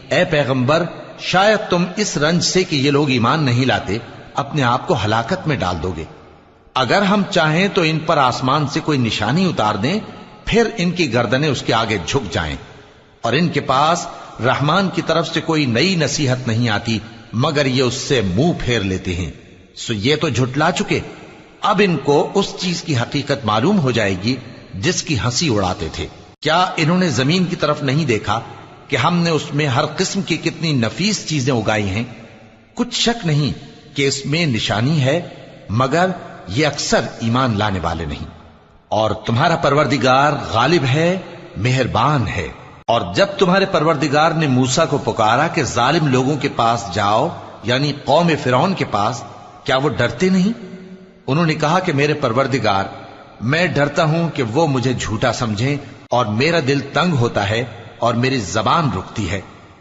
اے پیغمبر شاید تم اس رنج سے کہ یہ لوگ ایمان نہیں لاتے اپنے آپ کو ہلاکت میں ڈال دو گے۔ اگر ہم چاہیں تو ان پر آسمان سے کوئی نشانی اتار دیں، پھر ان کی گردنیں اس کے آگے جھک جائیں، اور ان کے پاس رحمان کی طرف سے کوئی نئی نصیحت نہیں آتی مگر یہ اس سے منہ پھیر لیتے ہیں۔ سو یہ تو جھٹلا چکے، اب ان کو اس چیز کی حقیقت معلوم ہو جائے گی جس کی ہنسی اڑاتے تھے۔ کیا انہوں نے زمین کی طرف نہیں دیکھا کہ ہم نے اس میں ہر قسم کی کتنی نفیس چیزیں اگائی ہیں؟ کچھ شک نہیں کہ اس میں نشانی ہے، مگر یہ اکثر ایمان لانے والے نہیں۔ اور تمہارا پروردگار غالب ہے، مہربان ہے۔ اور جب تمہارے پروردگار نے موسیٰ کو پکارا کہ ظالم لوگوں کے پاس جاؤ، یعنی قوم فرعون کے پاس، کیا وہ ڈرتے نہیں؟ انہوں نے کہا کہ میرے پروردگار، میں ڈرتا ہوں کہ وہ مجھے جھوٹا سمجھیں، اور میرا دل تنگ ہوتا ہے اور میری زبان رکتی ہے۔